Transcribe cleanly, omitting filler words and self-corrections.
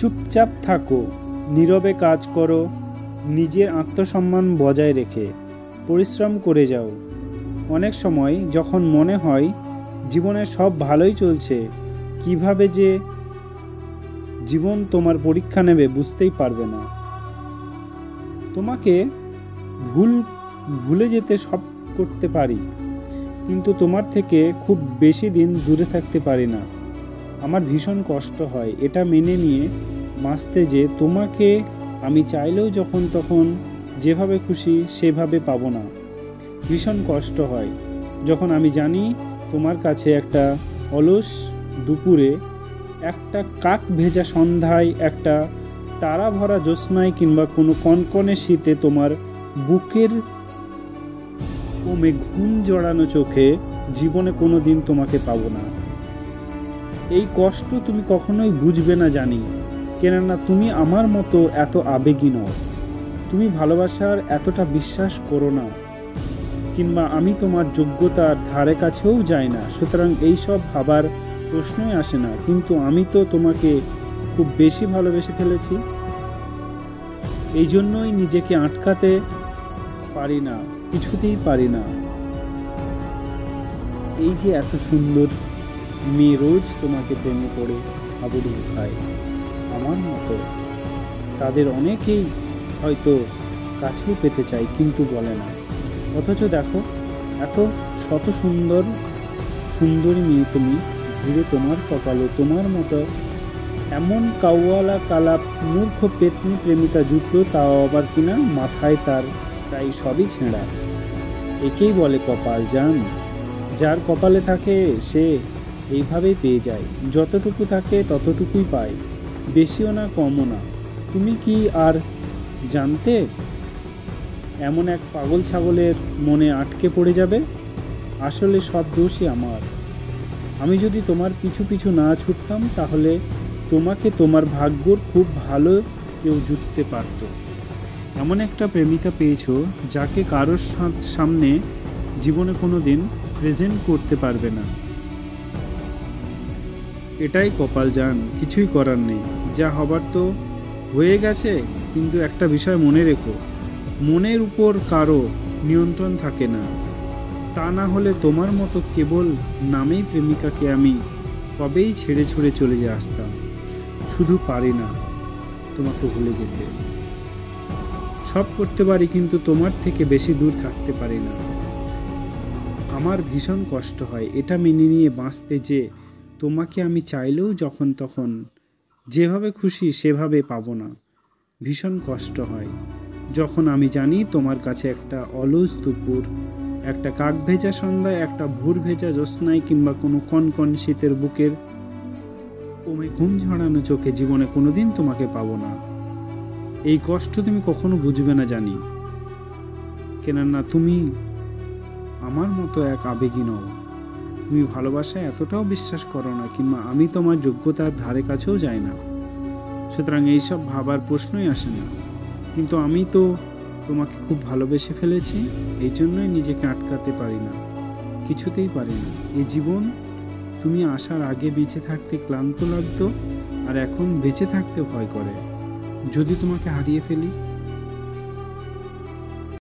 চুপচাপ থাকো, নীরবে কাজ করো, নিজের আত্মসম্মান বজায় রেখে পরিশ্রম করে যাও। অনেক সময় যখন মনে হয় জীবনে সব ভালোই চলছে, কিভাবে যে জীবন তোমার পরীক্ষা নেবে বুঝতেই পারবে না। তোমাকে ভুলে যেতে সব করতে পারি, কিন্তু তোমার থেকে খুব বেশি দিন দূরে থাকতে পারি না। আমার ভীষণ কষ্ট হয় এটা মেনে নিয়ে বাঁচতে যে তোমাকে আমি চাইলেও যখন তখন যেভাবে খুশি সেভাবে পাবো না। ভীষণ কষ্ট হয় যখন আমি জানি তোমার কাছে একটা অলস দুপুরে, একটা কাক ভেজা সন্ধ্যায়, একটা তারা ভরা জ্যোৎস্নায় কিংবা কোনো কনকনে শীতে তোমার বুকের কমে ঘুম জড়ানো চোখে জীবনে কোনো দিন তোমাকে পাবো না। এই কষ্ট তুমি কখনোই বুঝবে না জানি, কেননা তুমি আমার মতো এত আবেগী নও। তুমি ভালোবাসার এতটা বিশ্বাস করো না, কিংবা আমি তোমার যোগ্যতার ধারে কাছেও যাই না। সুতরাং এইসব ভাবার প্রশ্নই আসে না। কিন্তু আমি তো তোমাকে খুব বেশি ভালোবেসে ফেলেছি, এই জন্যই নিজেকে আটকাতে পারি না, কিছুতেই পারি না। এই যে এত সুন্দর মেয়ে রোজ তোমাকে প্রেমে পড়ে হাবুডুবু খায়, আমার মতো তাদের অনেকেই হয়তো কাছেও পেতে চায় কিন্তু বলে না। অথচ দেখো, এত শত সুন্দরী মেয়ে তুমি, ঘিরে তোমার কপালে তোমার মতো এমন কাওয়ালা কালা মূর্খ পেতনি প্রেমিকা জুটলো, তাও আবার কিনা মাথায় তার প্রায় সবই ছেঁড়া। একেই বলে কপাল জান। যার কপালে থাকে সে এইভাবেই পেয়ে যায়, যতটুকু থাকে ততটুকুই পায়, বেশিও না কমও না। তুমি কি আর জানতে এমন এক পাগল ছাগলের মনে আটকে পড়ে যাবে? আসলে সব দোষই আমার। আমি যদি তোমার পিছু পিছু না ছুটতাম তাহলে তোমাকে তোমার ভাগ্যর খুব ভালো কেউ জুটতে পারত। এমন একটা প্রেমিকা পেয়েছো যাকে কারোর সামনে জীবনে কোনো দিন প্রেজেন্ট করতে পারবে না। এটাই কপাল জান, কিছুই করার নেই। যা হবার তো হয়ে গেছে। কিন্তু একটা বিষয় মনে রেখো, মনের উপর কারো নিয়ন্ত্রণ থাকে না। তা না হলে তোমার মতো কেবল নামেই প্রেমিকাকে আমি কবেই ছেড়ে ছুড়ে চলে আসতাম। শুধু পারি না তোমাকে ভুলে যেতে। সব করতে পারি কিন্তু তোমার থেকে বেশি দূর থাকতে পারি না। আমার ভীষণ কষ্ট হয় এটা মেনে নিয়ে বাঁচতে যে তোমাকে আমি চাইলেও যখন তখন যেভাবে খুশি সেভাবে পাবো না। ভীষণ কষ্ট হয় যখন আমি জানি তোমার কাছে একটা অলস দুপুর, একটা কাক ভেজা সন্ধ্যায়, একটা ভোর ভেজা জ্যোৎস্নায় কিংবা কোনো কনকন শীতের বুকের কমে ঘুম ঝরানো চোখে জীবনে কোনোদিন তোমাকে পাবো না। এই কষ্ট তুমি কখনো বুঝবে না জানি, কেননা তুমি আমার মতো এক আবেগী নও। তুমি ভালোবাসায় এতটাও বিশ্বাস করো না, কিংবা আমি তোমার যোগ্যতার ধারে কাছেও যাই না। সুতরাং এইসব ভাবার প্রশ্নই আসে না। কিন্তু আমি তো তোমাকে খুব ভালোবেসে ফেলেছি, এই জন্যই নিজেকে আটকাতে পারি না, কিছুতেই পারি না। এই জীবন তুমি আসার আগে বেঁচে থাকতে ক্লান্ত লাগতো, আর এখন বেঁচে থাকতে ভয় করে। যদি তোমাকে হারিয়ে ফেলি